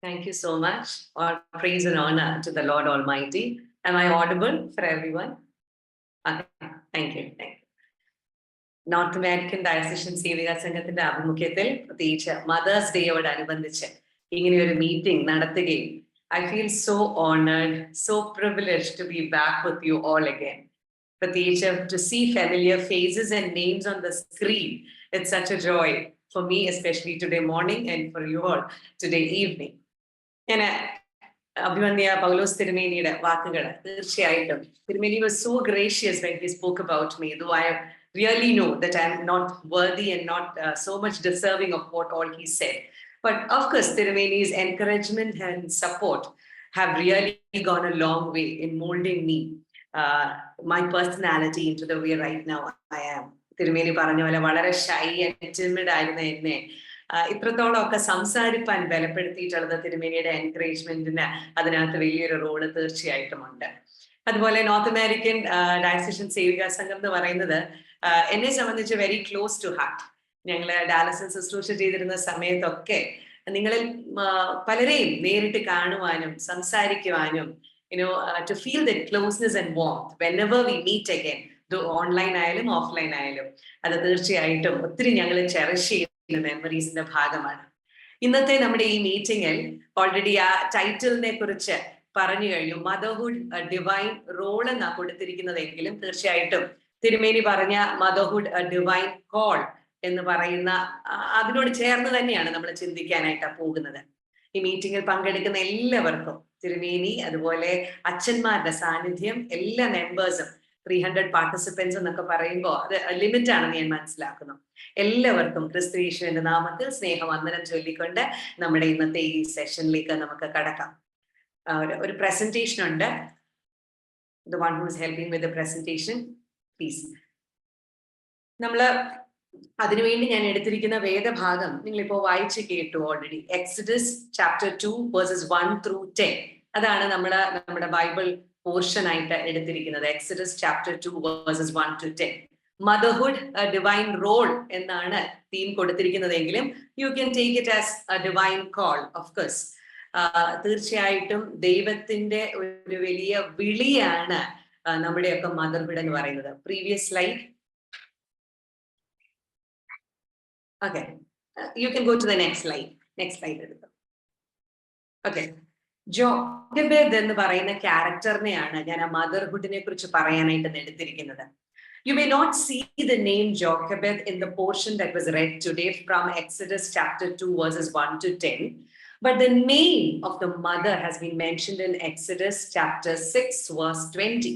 Thank you so much. All praise and honor to the Lord Almighty. Am I audible for everyone? Okay. Thank you. North American diocesan Sevika സംഘത്തിന്റെ ആഭിമുഖ്യത്തിൽ പ്രത്യേകിച്ച് mothers ഡേയോടനുബന്ധിച്ച് ഇങ്ങനെ ഒരു meeting നടത്തുകയും I feel so honoured, so privilege to be back with you all again. പ്രത്യേകിച്ച് to see familiar faces and names on the screen. It's such a joy for me, especially today morning and for you all today evening. ഞാൻ അഭിമന്യ പൗലോസ് തിരുമേനിയുടെ വാക്കുകൾ തീർച്ചയായിട്ടും, തിരുമേനി was so gracious when he spoke about me, though I really know that I'm not worthy and not so much deserving of what all he said. But of course, Tirumeni's encouragement and support have really gone a long way in molding me, my personality into the way right now I am. Tirumeni പറഞ്ഞ പോലെ വളരെ shy and timid ആയിരുന്ന എന്നെ ഇത്രത്തോളം ഒക്കെ സംസാരിപ്പാൻ ബലപ്പെടുത്തിയിട്ടുള്ളത് തിരുമേനിയുടെ എൻകറേജ്മെന്റിന് അതിനകത്ത് വലിയൊരു റോള് തീർച്ചയായിട്ടും ഉണ്ട്. അതുപോലെ നോർത്ത് അമേരിക്കൻ ഡയസിഷൻ സേവിക സംഘം എന്ന് പറയുന്നത് എന്നെ സംബന്ധിച്ച് വെരി ക്ലോസ് ടു ഹാർട്ട്. ഞങ്ങള് ഡാലസിൽ ശുശ്രൂഷ ചെയ്തിരുന്ന സമയത്തൊക്കെ നിങ്ങളിൽ പലരെയും നേരിട്ട് കാണുവാനും സംസാരിക്കുവാനും, to feel that closeness and warmth whenever we meet again, online ആയാലും ഓഫ്ലൈൻ ആയാലും, അത് തീർച്ചയായിട്ടും ഒത്തിരി ഞങ്ങൾ ചെറിഷ് ചെയ്യുന്ന മെമ്മറീസിന്റെ ഭാഗമാണ്. ഇന്നത്തെ നമ്മുടെ ഈ മീറ്റിംഗിൽ ഓൾറെഡി ആ ടൈറ്റിലിനെ കുറിച്ച് പറഞ്ഞു കഴിഞ്ഞു. മദർഹുഡ് ഡിവൈൻ റോൾ എന്നാ കൊടുത്തിരിക്കുന്നതെങ്കിലും തീർച്ചയായിട്ടും തിരുമേനി പറഞ്ഞ മദർഹുഡ് ഡിവൈൻ കോൾ എന്ന് പറയുന്ന അതിനോട് ചേർന്ന് തന്നെയാണ് നമ്മൾ ചിന്തിക്കാനായിട്ട് പോകുന്നത്. ഈ മീറ്റിംഗിൽ പങ്കെടുക്കുന്ന എല്ലാവർക്കും തിരുമേനി, അതുപോലെ അച്ഛന്മാരുടെ സാന്നിധ്യം, എല്ലാ മെമ്പേഴ്സും 300 പാർട്ടിസിപ്പൻസ് എന്നൊക്കെ പറയുമ്പോൾ അത് ലിമിറ്റ് ആണെന്ന് ഞാൻ മനസ്സിലാക്കുന്നു. എല്ലാവർക്കും ക്രിസ്തു യേശുവിന്റെ നാമത്തിൽ സ്നേഹവന്ദനം ചൊല്ലിക്കൊണ്ട് നമ്മുടെ ഇന്നത്തെ ഈ സെഷനിലേക്ക് നമുക്ക് കടക്കാം. ഒരു പ്രസന്റേഷൻ ഉണ്ട്. The one who is helping with the presentation, please. നമ്മള് അതിനുവേണ്ടി ഞാൻ എടുത്തിരിക്കുന്ന വേദഭാഗം നിങ്ങളിപ്പോ വായിച്ച് കേട്ടു already. Exodus chapter 2 verses 1 through 10. അതാണ് നമ്മുടെ ബൈബിൾ പോർഷൻ ആയിട്ട് എടുത്തിരിക്കുന്നത്. Exodus chapter 2 verses 1 to 10. Motherhood divine role എന്നാണ് തീം കൊടുത്തിരിക്കുന്നതെങ്കിലും you can take it as a divine call. Of course തീർച്ചയായിട്ടും ദൈവത്തിന്റെ ഒരു വലിയ വിളിയാണ് നമ്മുടെയൊക്കെ മദർഹുഡ് എന്ന് പറയുന്നത്. Previous slide. Okay, you can go to the next slide. Next slide എടുത്തു. ഓക്കെ, ജോക്കബേദ് എന്ന് പറയുന്ന ക്യാരക്ടറിനെയാണ് ഞാൻ ആ മദർഹുഡിനെ കുറിച്ച് പറയാനായിട്ട് എടുത്തിരിക്കുന്നത്. You may not see the name Jochebed in the portion that was read today from Exodus chapter 2 verses 1 to 10, but the name of the mother has been mentioned in Exodus chapter 6 verse 20.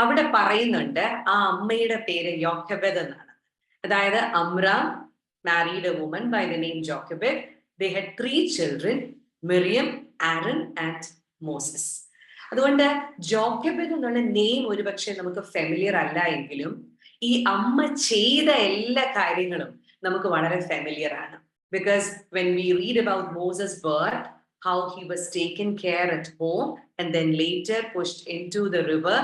അവിടെ പറയുന്നുണ്ട് ആ അമ്മയുടെ പേര് യോക്കബെദ് എന്നാണ്. അതായത് അമ്രാം married a woman by the name Jochebed. They had 3 children, Miriam, Aaron and Moses. അതുകൊണ്ട് ജോക്കബെദ് എന്നുള്ള name ഒരുപക്ഷെ നമുക്ക് ഫെമിലിയർ അല്ല എങ്കിലും ഈ അമ്മ ചെയ്ത എല്ലാ കാര്യങ്ങളും നമുക്ക് വളരെ ഫെമിലിയർ ആണ്. Because when we read about Moses birth, how he was taken care at home and then later pushed into the river,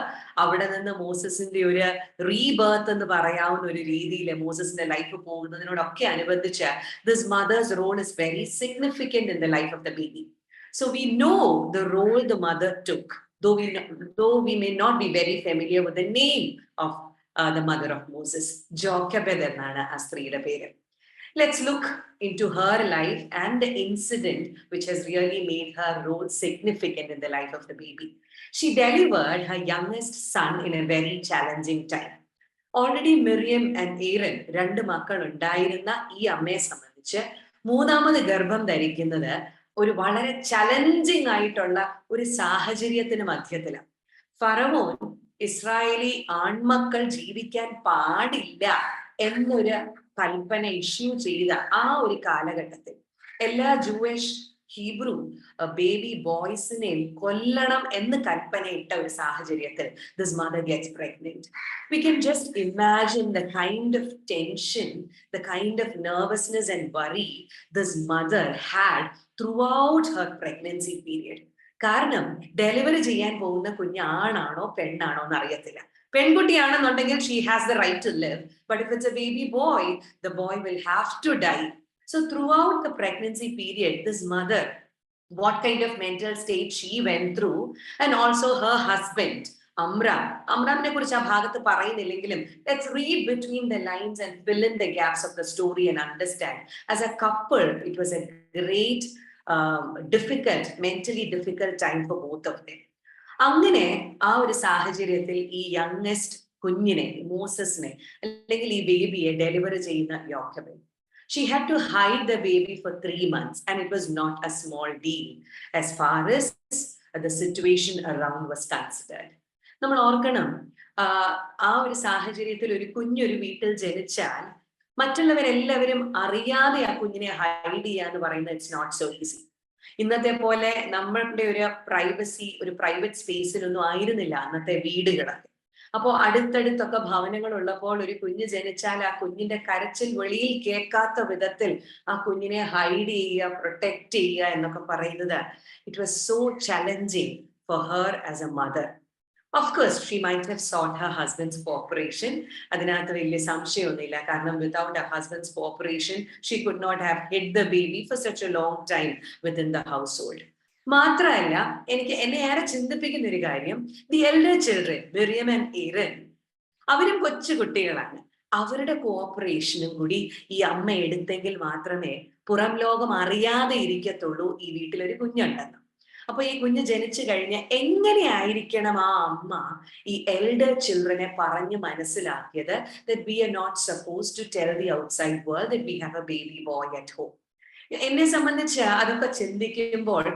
അവിടെ നിന്ന് മോസസിന്റെ ഒരു റീബർത്ത് എന്ന് പറയാവുന്ന ഒരു രീതിയിൽ മോസസിന്റെ ലൈഫ് പോകുന്നതിനോടൊക്കെ അനുബന്ധിച്ച് this mother's role is very significant in the life of the baby. So we know the role the mother took, though we may not be very familiar with the name of the mother of Moses. Jochebed എന്നാണ് ആ സ്ത്രീയുടെ പേര്. Let's look into her life and the incident which has really made her role significant in the life of the baby. She delivered her youngest son in a very challenging time. Already Miriam and Aaron 2 മക്കൾ ഉണ്ടായിരുന്ന ഈ അമ്മയെ സംബന്ധിച്ച് മൂന്നാമത് ഗർഭം ധരിക്കുന്നത് ഒരു വളരെ ചലഞ്ചിങ് ആയിട്ടുള്ള ഒരു സാഹചര്യത്തിന് മധ്യത്തിലാണ്. ഫറവോൻ ഇസ്രായേലി ആൺമക്കൾ ജീവിക്കാൻ പാടില്ല എന്നൊരു കൽപ്പന ഇഷ്യൂ ചെയ്ത ആ ഒരു കാലഘട്ടത്തിൽ എല്ലാ ജൂയിഷ് ഹീബ്രു ബേബി ബോയ്സിനെയും കൊല്ലണം എന്ന് കൽപ്പനയിട്ട ഒരു സാഹചര്യത്തിൽ this mother gets pregnant. We can just imagine the kind of tension, the kind of nervousness and worry this mother had throughout her pregnancy period. കാരണം ഡെലിവറി ചെയ്യാൻ പോകുന്ന കുഞ്ഞ് ആണാണോ പെണ്ണാണോ എന്ന് അറിയത്തില്ല. പെൺകുട്ടിയാണെന്നുണ്ടെങ്കിൽ she has the right to live, but if it's a baby boy, the boy will have to die. So throughout the pregnancy period, this mother what kind of mental state she went through, and also her husband, Amranne കുറിച്ച് ആ ഭാഗത്ത് പറയുന്നില്ലെങ്കിലും let's read between the lines and fill in the gaps of the story and understand. As a couple, it was a great, mentally difficult time for both of them. അങ്ങനെ ആ ഒരു സാഹചര്യത്തിൽ ഈ youngest കുഞ്ഞിനെ, മോസസിനെ അല്ലെങ്കിൽ ഈ ബേബിയെ ഡെലിവർ ചെയ്യുന്ന യോക്കബേൽ, she had to hide the baby for 3 months, and it was not a small deal as far as the situation around was considered. നമ്മൾ ഓർക്കണം, ആ ഒരു സാഹചര്യത്തിൽ ഒരു കുഞ്ഞൊരു വീട്ടിൽ ജനിച്ചാൽ മറ്റുള്ളവരെല്ലാവരും അറിയാതെ ആ കുഞ്ഞിനെ ഹൈഡ് ചെയ്യുക എന്ന് പറയുന്നത് ഇറ്റ്സ് നോട്ട് സോ ഈസി. ഇന്നത്തെ പോലെ നമ്മളുടെ ഒരു പ്രൈവസി, ഒരു പ്രൈവറ്റ് സ്പേസിലൊന്നും ആയിരുന്നില്ല അന്നത്തെ വീടുകളൊക്കെ. അപ്പോൾ അടുത്തടുത്തൊക്കെ ഭവനങ്ങൾ ഉള്ളപ്പോൾ ഒരു കുഞ്ഞ് ജനിച്ചാൽ ആ കുഞ്ഞിന്റെ കരച്ചിൽ വെളിയിൽ കേൾക്കാത്ത വിധത്തിൽ ആ കുഞ്ഞിനെ ഹൈഡ് ചെയ്യുക, പ്രൊട്ടക്ട് ചെയ്യുക എന്നൊക്കെ പറയുന്നത് it was so challenging for her as A mother. Of course, she might have sought her husband's cooperation. അതിനകത്ത് വലിയ സംശയമൊന്നുമില്ല. കാരണം without her husband's cooperation, she could not have hid the baby for such a long time within the household. മാത്രമല്ല, എന്നെ ഏറെ ചിന്തിപ്പിക്കുന്ന ഒരു കാര്യം, the elder children, Miriam and Aaron, അവരും കൊച്ചു കുട്ടികളാണ്. അവരുടെ കോഓപ്പറേഷനും കൂടി ഈ അമ്മ എടുത്തെങ്കിൽ മാത്രമേ പുറം ലോകം അറിയാതെ ഇരിക്കത്തുള്ളൂ ഈ വീട്ടിലൊരു കുഞ്ഞുണ്ടെന്ന്. അപ്പൊ ഈ കുഞ്ഞ് ജനിച്ചു കഴിഞ്ഞ് എങ്ങനെയായിരിക്കണം ആ അമ്മ ഈ എൽഡർ ചിൽഡ്രനെ പറഞ്ഞു മനസ്സിലാക്കിയത്, that we are not supposed to tell the outside world that we have a baby boy at home. എന്നെ സംബന്ധിച്ച് അതൊക്കെ ചിന്തിക്കുമ്പോൾ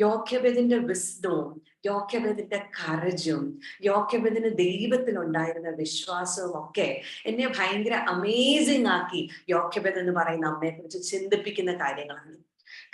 യോക്കബേദിന്റെ വിസ്ഡവും യോക്കബേദിന്റെ കറജും യോക്കബേദിന് ദൈവത്തിൽ ഉണ്ടായിരുന്ന വിശ്വാസവും ഒക്കെ എന്നെ ഭയങ്കര അമേസിംഗ് ആക്കി യോക്കബേദ് എന്ന് പറയുന്ന അമ്മയെ കുറിച്ച് ചിന്തിപ്പിക്കുന്ന കാര്യങ്ങളാണ്.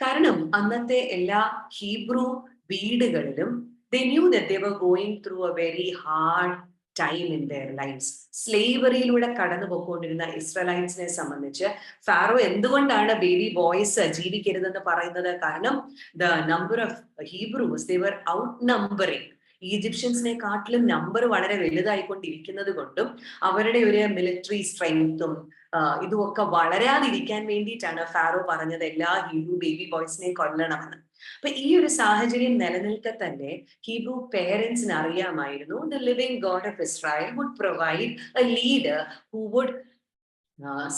കാരണം അന്നത്തെ എല്ലാ ഹീബ്രു വീടുകളിലും they knew that they were going through a very hard time in their lives. സ്ലേവറിയിലൂടെ കടന്നു പോയിക്കൊണ്ടിരുന്ന ഇസ്രായേൽസിനെ സംബന്ധിച്ച് ഫാറോ എന്തുകൊണ്ടാണ് ബേബി ബോയ്സ് ജീവിക്കരുതെന്ന് പറയുന്നത്? കാരണം the number of Hebrews, they were outnumbering. ഈജിപ്ഷ്യൻസിനെക്കാട്ടിലും നമ്പർ വളരെ വലുതായിക്കൊണ്ടിരിക്കുന്നത് കൊണ്ടും അവരുടെ ഒരു മിലിറ്ററി സ്ട്രെങ്ത്തും ഇതുമൊക്കെ വളരാതിരിക്കാൻ വേണ്ടിയിട്ടാണ് ഫാറോ പറഞ്ഞത് എല്ലാ ഹീബ്രു ബേബി ബോയ്സിനെ കൊല്ലണമെന്ന്. അപ്പൊ ഈ ഒരു സാഹചര്യം നിലനിൽക്കെ തന്നെ ഹീബ്രു പേരൻസിന് അറിയാമായിരുന്നു the living God of Israel would provide a leader who would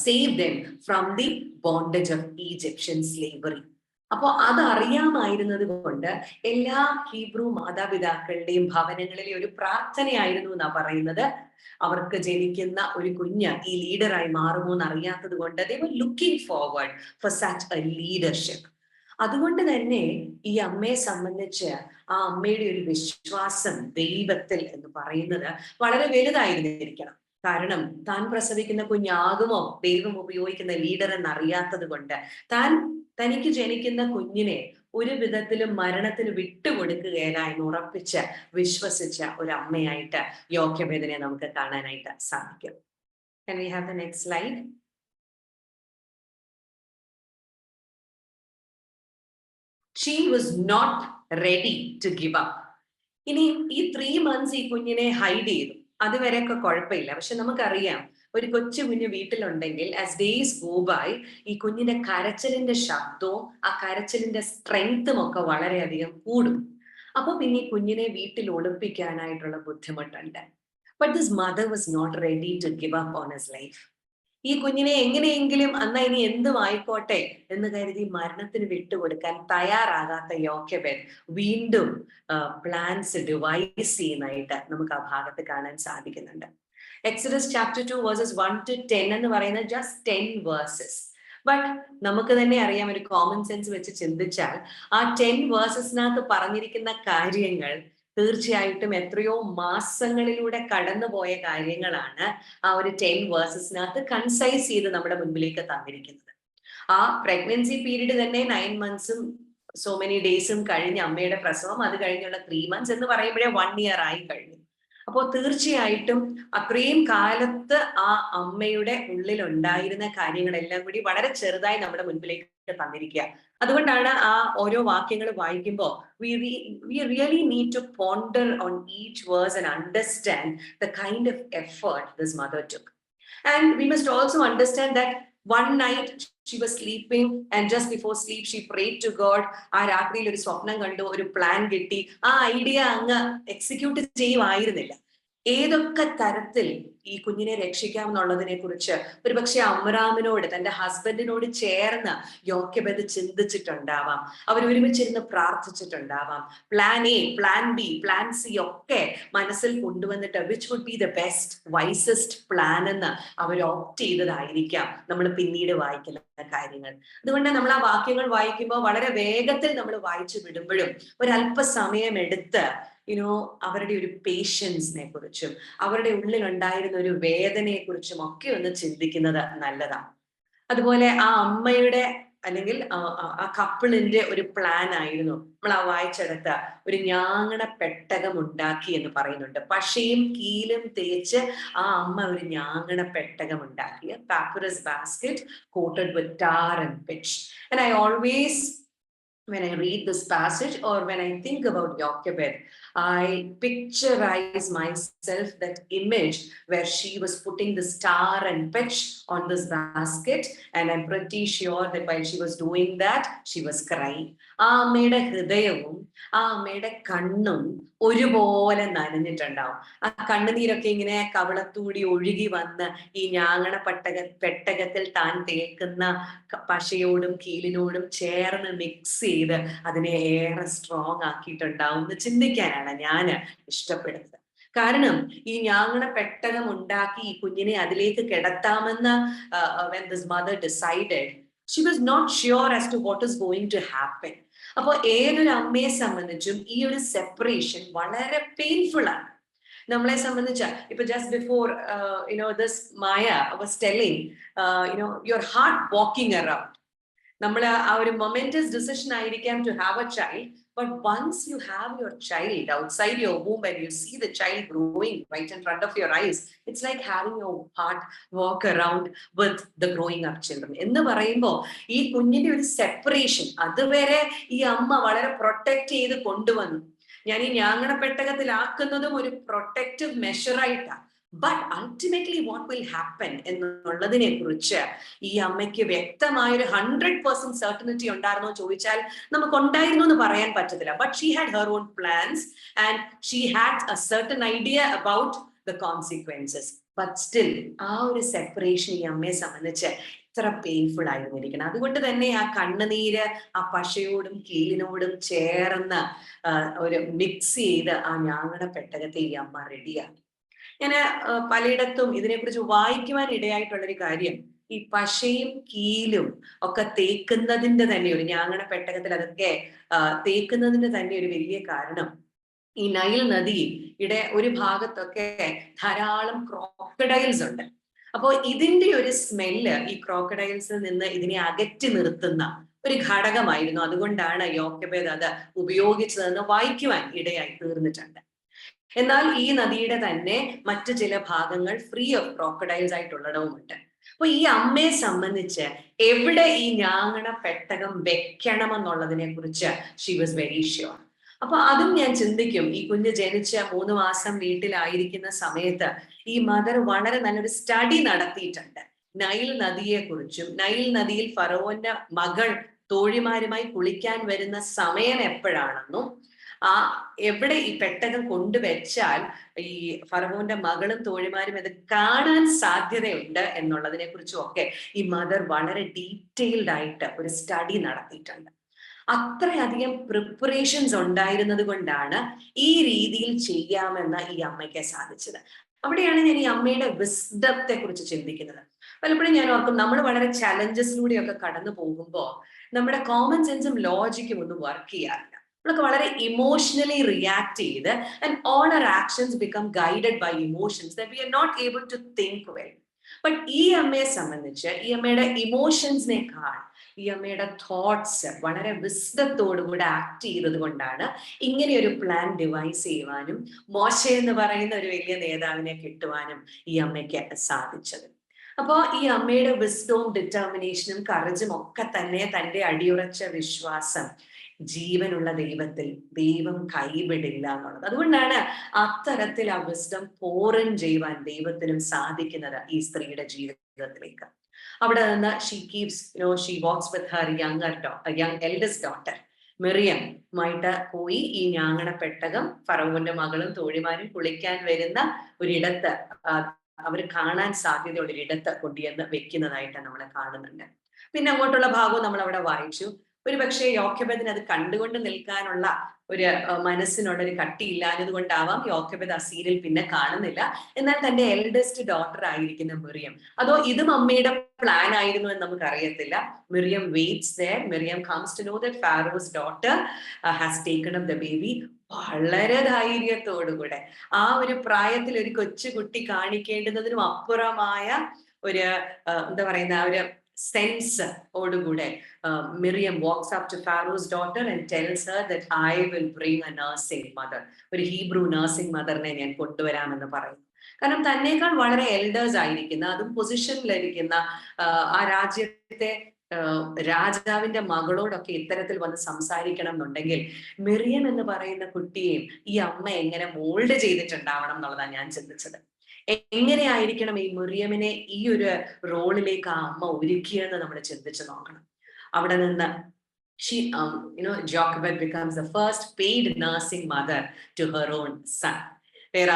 save them from the bondage of Egyptian slavery. അപ്പൊ അതറിയാമായിരുന്നത് കൊണ്ട് എല്ലാ ഹീബ്രു മാതാപിതാക്കളുടെയും ഭവനങ്ങളിലെ ഒരു പ്രാർത്ഥനയായിരുന്നു എന്നാ പറയുന്നത്, അവർക്ക് ജനിക്കുന്ന ഒരു കുഞ്ഞ് ഈ ലീഡറായി മാറുമോ എന്ന് അറിയാത്തത് കൊണ്ട് they were looking forward for such a leadership. അതുകൊണ്ട് തന്നെ ഈ അമ്മയെ സംബന്ധിച്ച് ആ അമ്മയുടെ ഒരു വിശ്വാസം ദൈവത്തിൽ എന്ന് പറയുന്നത് വളരെ വലുതായിരുന്നിരിക്കണം. കാരണം താൻ പ്രസവിക്കുന്ന കുഞ്ഞാകുമോ ദൈവം ഉപയോഗിക്കുന്ന ലീഡർ എന്നറിയാത്തത് കൊണ്ട് തനിക്ക് ജനിക്കുന്ന കുഞ്ഞിനെ ഒരു വിധത്തിലും മരണത്തിന് വിട്ടുകൊടുക്കുകയില്ല എന്ന് ഉറപ്പിച്ച് വിശ്വസിച്ച ഒരു അമ്മയായിട്ട് യോക്കബേദിനെ നമുക്ക് കാണാനായിട്ട് സാധിക്കും. Can we have the next slide? She was not ready to give up. ഇനി ഈ 3 months ഈ കുഞ്ഞിനെ ഹൈഡ് ചെയ്തു, അതുവരെയൊക്കെ കുഴപ്പമില്ല. പക്ഷെ നമുക്കറിയാം ഒരു കൊച്ചു കുഞ്ഞ് വീട്ടിലുണ്ടെങ്കിൽ ആസ് ഡേയ്സ് ഗോ ബൈ ഈ കുഞ്ഞിന്റെ കരച്ചിലിന്റെ ശബ്ദവും ആ കരച്ചിലിന്റെ സ്ട്രെങ്ത്തും ഒക്കെ വളരെയധികം കൂടും. അപ്പൊ പിന്നെ ഈ കുഞ്ഞിനെ വീട്ടിൽ ഒളിപ്പിക്കാനായിട്ടുള്ള ബുദ്ധിമുട്ടുണ്ട്. But this mother was not ready to give up on his life. ഈ കുഞ്ഞിനെ എങ്ങനെയെങ്കിലും അന്നാ ഇനി എന്തും ആയിക്കോട്ടെ എന്ന് കരുതി മരണത്തിന് വിട്ടുകൊടുക്കാൻ തയ്യാറാകാത്ത യോക്കബേദ് വീണ്ടും പ്ലാൻസ് ഡിവൈസ് ചെയ്യുന്നതായിട്ട് നമുക്ക് ആ ഭാഗത്ത് കാണാൻ സാധിക്കുന്നുണ്ട്. Exodus chapter 2 verses 1 to 10 എന്ന് പറയുന്നത് just 10 verses. ബട്ട് നമുക്ക് തന്നെ അറിയാം, ഒരു കോമൺ സെൻസ് വെച്ച് ചിന്തിച്ചാൽ ആ 10 വേഴ്സസിനകത്ത് പറഞ്ഞിരിക്കുന്ന കാര്യങ്ങൾ തീർച്ചയായിട്ടും എത്രയോ മാസങ്ങളിലൂടെ കടന്നുപോയ കാര്യങ്ങളാണ് ആ ഒരു 10 വേഴ്സസിനകത്ത് കൺസൈസ് ചെയ്ത് നമ്മുടെ മുൻപിലേക്ക് തന്നിരിക്കുന്നത്. ആ പ്രഗ്നൻസി പീരീഡ് തന്നെ 9 months സോ മെനി ഡേയ്സും കഴിഞ്ഞ് അമ്മയുടെ പ്രസവം, അത് കഴിഞ്ഞുള്ള 3 months എന്ന് പറയുമ്പോഴേ 1 year ആയി കഴിഞ്ഞു. അപ്പോൾ തീർച്ചയായിട്ടും അത്രയും കാലത്ത് ആ അമ്മയുടെ ഉള്ളിൽ ഉണ്ടായിരുന്ന കാര്യങ്ങളെല്ലാം കൂടി വളരെ ചെറുതായി നമ്മുടെ മുൻപിലേക്ക് തന്നിരിക്കുക. അതുകൊണ്ടാണ് ആ ഓരോ വാക്യങ്ങൾ വായിക്കുമ്പോൾ we really need to ponder on each verse and understand the kind of effort this mother took. And we must also understand that one night she was sleeping and just before sleep she prayed to God. ആ രാത്രിയിൽ ഒരു സ്വപ്നം കണ്ടു, ഒരു plan കിട്ടി, ആ idea അങ്ങ് execute ചെയ്യുമായിരുന്നില്ല. ഏതൊക്കെ തരത്തിൽ ഈ കുഞ്ഞിനെ രക്ഷിക്കാം എന്നുള്ളതിനെ കുറിച്ച് ഒരുപക്ഷെ അമ്രാമിനോട്, തന്റെ ഹസ്ബൻഡിനോട് ചേർന്ന് യോക്കെബെദ് ചിന്തിച്ചിട്ടുണ്ടാവാം. അവർ ഒരുമിച്ചിരുന്ന് പ്രാർത്ഥിച്ചിട്ടുണ്ടാവാം. Plan A, plan B, plan C ഒക്കെ മനസ്സിൽ കൊണ്ടുവന്നിട്ട് which would be the best wisest plan എന്ന് അവർ ഓപ്റ്റ് ചെയ്തതായിരിക്കാം നമ്മൾ പിന്നീട് വായിക്കുന്ന കാര്യങ്ങൾ. അതുകൊണ്ട് നമ്മൾ ആ വാക്യങ്ങൾ വായിക്കുമ്പോൾ വളരെ വേഗത്തിൽ നമ്മൾ വായിച്ചു വിടുമ്പോഴും ഒരല്പസമയം എടുത്ത് അവരുടെ ഒരു പേഷ്യൻസിനെ കുറിച്ചും അവരുടെ ഉള്ളിൽ ഉണ്ടായിരുന്ന ഒരു വേദനയെ കുറിച്ചും ഒക്കെ ഒന്ന് ചിന്തിക്കുന്നത് നല്ലതാണ്. അതുപോലെ ആ അമ്മയുടെ അല്ലെങ്കിൽ ആ കപ്പിളിന്റെ ഒരു പ്ലാൻ ആയിരുന്നു, നമ്മൾ ആ വായിച്ചെടുത്ത ഒരു ഞാങ്ങണ പെട്ടകം ഉണ്ടാക്കി എന്ന് പറയുന്നുണ്ട്. പശയും കീലും തേച്ച് ആ അമ്മ ഒരു ഞാങ്ങണ പെട്ടകം ഉണ്ടാക്കി, papyrus basket coated with tar and pitch. And I always, when I read this passage or when I think about Jochebed, I picturize myself that image where she was putting the star and pitch on this basket, and I'm pretty sure that while she was doing that, she was crying. ആ അമ്മയുടെ ഹൃദയവും ആ അമ്മയുടെ കണ്ണും ഒരുപോലെ നനഞ്ഞിട്ടുണ്ടാവും. ആ കണ്ണുനീരൊക്കെ ഇങ്ങനെ കവളത്തൂടി ഒഴുകി വന്ന് ഈ ഞാങ്ങണ പെട്ടകത്തിൽ താൻ തേക്കുന്ന പശയോടും കീലിനോടും ചേർന്ന് മിക്സ് ചെയ്ത് അതിനെ ഏറെ സ്ട്രോങ് ആക്കിയിട്ടുണ്ടാവും എന്ന് ചിന്തിക്കാനാണ് ഞാൻ ഇഷ്ടപ്പെടുന്നത്. കാരണം ഈ ഞാങ്ങണ പെട്ടകം ഉണ്ടാക്കി ഈ കുഞ്ഞിനെ അതിലേക്ക് കിടത്താമെന്ന് when this mother decided, she was not sure as to what is going to happen. അപ്പൊ ഏതൊരു അമ്മയെ സംബന്ധിച്ചും ഈ ഒരു സെപ്പറേഷൻ വളരെ പെയിൻഫുൾ ആണ്. നമ്മളെ സംബന്ധിച്ച് ഇപ്പൊ just before this Maya was telling your heart walking around. നമ്മൾ ആ ഒരു മൊമെന്റസ് ഡിസിഷൻ ആയിരിക്കാം to have a child, but once you have your child outside your womb and you see the child growing right in front of your eyes, it's like having your heart walk around with the growing up children. എന്ന് പറയുമ്പോൾ ഈ കുഞ്ഞിന്റെ ഒരു separation അതുവരെ ഈ അമ്മ വളരെ protect ചെയ്ത് കൊണ്ടുവന്നു. ഞാൻ ഈ ഞാങ്ങണ പെട്ടകത്തിലാക്കുന്നതും ഒരു പ്രൊട്ടക്റ്റീവ് മെഷറായിട്ടാണ്. But ultimately what will happen എന്നുള്ളതിനെ കുറിച്ച് ഈ അമ്മയ്ക്ക് വ്യക്തമായൊരു 100% സർട്ടനിറ്റി ഉണ്ടായിരുന്നോ ചോദിച്ചാൽ നമുക്ക് ഉണ്ടായിരുന്നു എന്ന് പറയാൻ പറ്റത്തില്ല. But she had her own plans and she had a certain idea about the consequences. But still ആ ഒരു സെപ്പറേഷൻ ഈ അമ്മയെ സംബന്ധിച്ച് ഇത്ര പെയിൻഫുൾ ആയിരുന്നിരിക്കണം. അതുകൊണ്ട് തന്നെ ആ കണ്ണുനീര് ആ പശയോടും കീലിനോടും ചേർന്ന് ഒരു മിക്സ് ചെയ്ത് ആ ഞാങ്ങണ പെട്ടകത്തെ ഈ അമ്മ റെഡിയാക്കി. ഞാൻ പലയിടത്തും ഇതിനെക്കുറിച്ച് വായിക്കുവാൻ ഇടയായിട്ടുള്ളൊരു കാര്യം, ഈ പശയും കീലും ഒക്കെ തേക്കുന്നതിന്റെ തന്നെ ഒരു ഞാങ്ങണ പെട്ടകത്തിൽ അതൊക്കെ തേക്കുന്നതിന്റെ തന്നെ ഒരു വലിയ കാരണം, ഈ നൈൽ നദിയുടെ ഒരു ഭാഗത്തൊക്കെ ധാരാളം ക്രോക്കഡൈൽസ് ഉണ്ട്. അപ്പോ ഇതിന്റെ ഒരു സ്മെല്ല് ഈ ക്രോക്കഡൈൽസിൽ നിന്ന് ഇതിനെ അകറ്റി നിർത്തുന്ന ഒരു ഘടകമായിരുന്നു. അതുകൊണ്ടാണ് യോക്കെബെദ് അത് ഉപയോഗിച്ചതെന്ന് വായിക്കുവാൻ ഇടയായി തീർന്നിട്ടുണ്ട്. എന്നാൽ ഈ നദിയുടെ തന്നെ മറ്റു ചില ഭാഗങ്ങൾ ഫ്രീ ഓഫ് ക്രോക്കഡൈൽസ് ആയിട്ടുള്ളതുമുണ്ട്. അപ്പൊ ഈ അമ്മയെ സംബന്ധിച്ച് എവിടെ ഈ ഞാങ്ങണ പെട്ടകം വെക്കണമെന്നുള്ളതിനെ കുറിച്ച് ഷീ വാസ് വെരി ഷ്യൂർ. അപ്പൊ അതും ഞാൻ ചിന്തിക്കും. ഈ കുഞ്ഞ് ജനിച്ച 3 മാസം വീട്ടിലായിരിക്കുന്ന സമയത്ത് ഈ മദർ വളരെ നല്ലൊരു സ്റ്റഡി നടത്തിയിട്ടുണ്ട് നൈൽ നദിയെ കുറിച്ചും. നൈൽ നദിയിൽ ഫറവോന്റെ മകൾ തോഴിമാരുമായി കുളിക്കാൻ വരുന്ന സമയം എപ്പോഴാണെന്നും എവിടെ ഈ പെട്ടകം കൊണ്ടുവച്ചാൽ ഈ ഫറവോന്റെ മകളും തോഴിമാരും ഇത് കാണാൻ സാധ്യതയുണ്ട് എന്നുള്ളതിനെ കുറിച്ചും ഒക്കെ ഈ മദർ വളരെ ഡീറ്റെയിൽഡ് ആയിട്ട് ഒരു സ്റ്റഡി നടത്തിയിട്ടുണ്ട്. അത്രയധികം പ്രിപ്പറേഷൻസ് ഉണ്ടായിരുന്നത് കൊണ്ടാണ് ഈ രീതിയിൽ ചെയ്യാമെന്ന് ഈ അമ്മയ്ക്ക് സാധിച്ചത്. അവിടെയാണ് ഞാൻ ഈ അമ്മയുടെ വിസ്ഡത്തെ കുറിച്ച് ചിന്തിക്കുന്നത്. പലപ്പോഴും ഞാൻ ഓർക്കും, നമ്മൾ വളരെ ചലഞ്ചസിലൂടെയൊക്കെ കടന്നു പോകുമ്പോൾ നമ്മുടെ കോമൺ സെൻസും ലോജിക്കും ഒന്നും വർക്ക് ചെയ്യാറില്ല. നമ്മളൊക്കെ വളരെ ഇമോഷണലി റിയാക്ട് ചെയ്ത് and all our actions become guided by emotions that we are not able to think well. But ഈ അമ്മയെ സംബന്ധിച്ച് ഈ അമ്മയുടെ ഇമോഷൻസിനേക്കാൾ ഈ അമ്മയുടെ തോട്ട്സ് വളരെ വിസ്ഡത്തോടുകൂടെ ആക്ട് ചെയ്തത് കൊണ്ടാണ് ഇങ്ങനെ ഒരു പ്ലാൻ ഡിവൈസ് ചെയ്യുവാനും മോശ എന്ന് പറയുന്ന ഒരു വലിയ നേതാവിനെ കിട്ടുവാനും ഈ അമ്മയ്ക്ക് സാധിച്ചത്. അപ്പോ ഈ അമ്മയുടെ വിസ്ഡവും ഡിറ്റർമിനേഷനും കറേജും ഒക്കെ തന്നെ തന്റെ അടിയുറച്ച വിശ്വാസം ജീവനുള്ള ദൈവത്തിൽ ദൈവം കൈവിടില്ല എന്നുള്ളത്. അതുകൊണ്ടാണ് അത്തരത്തിൽ ആ വിസ്ഡം പോറൻ ചെയ്യുവാൻ ദൈവത്തിനും സാധിക്കുന്നത് ഈ സ്ത്രീയുടെ ജീവിതത്തിലേക്ക്. അവിടെ നിന്ന് she keeps she walks with her young eldest daughter മിറിയമായിട്ട് പോയി ഈ ഞാങ്ങണ പെട്ടകം ഫറവോന്റെ മകളും തോഴിമാരും കുളിക്കാൻ വരുന്ന ഒരിടത്ത് അവർ കാണാൻ സാധ്യതയുള്ള ഒരിടത്ത് കൊണ്ടുവന്ന് വെക്കുന്നതായിട്ട് നമ്മൾ കാണുന്നുണ്ട്. പിന്നെ അങ്ങോട്ടുള്ള ഭാഗവും നമ്മൾ അവിടെ വായിച്ചു. ഒരു പക്ഷേ യോക്കെബെദിന് അത് കണ്ടുകൊണ്ട് നിൽക്കാനുള്ള ഒരു മനസ്സിനുള്ള ഒരു കട്ടിയില്ലാഞ്ഞത് കൊണ്ടാവാം യോക്കെബെദ് ആ സീരിയൽ പിന്നെ കാണുന്നില്ല. എന്നാൽ തന്റെ എൽഡസ്റ്റ് ഡോട്ടർ ആയിരിക്കുന്ന മിറിയം, അതോ ഇതും അമ്മയുടെ പ്ലാൻ ആയിരുന്നു എന്ന് നമുക്ക് അറിയത്തില്ല. Miriam weights there. Miriam comes to know that Pharaoh's daughter has taken up the baby. വളരെ ധൈര്യത്തോടുകൂടെ ആ ഒരു പ്രായത്തിൽ ഒരു കൊച്ചുകുട്ടി കാണിക്കേണ്ടുന്നതിനും അപ്പുറമായ ഒരു എന്താ പറയുന്ന ഒരു sense ഓടുകൂടെ Miriam walks up to Pharaoh's daughter and tells her that I will bring a nursing mother. ഒരു ഹീബ്രു നഴ്സിംഗ് മദറിനെ ഞാൻ കൊണ്ടുവരാമെന്ന് പറയുന്നു. കാരണം തന്നേക്കാൾ വളരെ എൽഡേഴ്സ് ആയിരിക്കുന്ന, അതും പൊസിഷനിലിരിക്കുന്ന ആ രാജ്യത്തെ രാജാവിന്റെ മകളോടൊക്കെ ഇത്തരത്തിൽ വന്ന് സംസാരിക്കണം എന്നുണ്ടെങ്കിൽ മിറിയം എന്ന് പറയുന്ന കുട്ടിയെയും ഈ അമ്മ എങ്ങനെ മോൾഡ് ചെയ്തിട്ടുണ്ടാവണം എന്നുള്ളതാണ് ഞാൻ ചിന്തിച്ചത്. എങ്ങനെയായിരിക്കണം ഈ മിറിയമിനെ ഈ ഒരു റോളിലേക്ക് ആ അമ്മ ഒരുക്കിയെന്ന് നമ്മൾ ചിന്തിച്ചു നോക്കണം. അവിടെ നിന്ന് Jochebed becomes the first paid nursing mother to her own son. വേറെ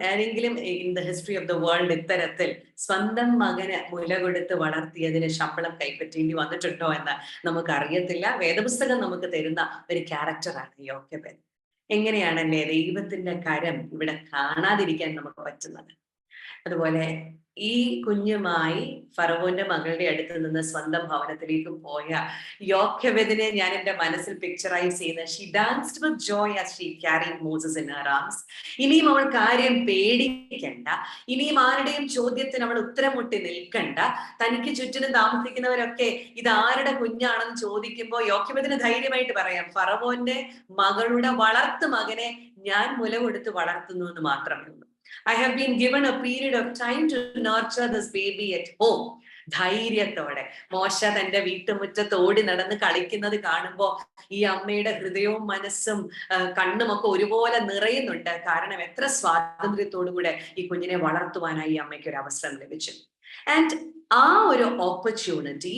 ആരെങ്കിലും in the history of the world ഇത്തരത്തിൽ സ്വന്തം മകന് മുല കൊടുത്ത് വളർത്തിയതിന് ശമ്പളം കൈപ്പറ്റേണ്ടി വന്നിട്ടുണ്ടോ എന്ന് നമുക്ക് അറിയത്തില്ല. വേദപുസ്തകം നമുക്ക് തരുന്ന ഒരു ക്യാരക്ടറാണ് യോക്കെബെദ്. എങ്ങനെയാണല്ലേ ദൈവത്തിന്റെ കരം ഇവിടെ കാണാതിരിക്കാൻ നമുക്ക് പറ്റുന്നത്? അതുപോലെ ഈ കുഞ്ഞുമായി ഫറവോന്റെ മകളുടെ അടുത്ത് നിന്ന് സ്വന്തം ഭവനത്തിലേക്ക് പോയ യോക്കെബെദിനെ ഞാൻ എന്റെ മനസ്സിൽ പിക്ചറൈസ് ചെയ്ത് she danced with joy as she carried Moses in her arms. ഇനിയും അവൾ കാര്യം പേടിക്കണ്ട, ഇനിയും ആരുടെയും ചോദ്യത്തിന് അവൾ ഉത്തരം മുട്ടി നിൽക്കണ്ട. തനിക്ക് ചുറ്റിനും താമസിക്കുന്നവരൊക്കെ ഇത് ആരുടെ കുഞ്ഞാണെന്ന് ചോദിക്കുമ്പോൾ യോക്കെബെദിന് ധൈര്യമായിട്ട് പറയാം, ഫറവോന്റെ മകളുടെ വളർത്തു മകനെ ഞാൻ മുല കൊടുത്ത് വളർത്തുന്നു എന്ന് മാത്രമേ ഉള്ളൂ. I have been given a period of time to nurture this baby at home. ധൈര്യത്തോടെ മോശ തന്റെ വീട്ടുമുറ്റത്ത് ഓടി നടന്ന് കളിക്കുന്നത് കാണുമ്പോൾ ഈ അമ്മയുടെ ഹൃദയവും മനസ്സും കണ്ണുമൊക്കെ ഒരുപോലെ നിറയുന്നുണ്ട്. കാരണം എത്ര സ്വാതന്ത്ര്യത്തോടുകൂടെ ഈ കുഞ്ഞിനെ വളർത്തുവാനായി ഈ അമ്മയ്ക്ക് ഒരു അവസരം ലഭിച്ചു. ആൻഡ് ആ ഒരു opportunity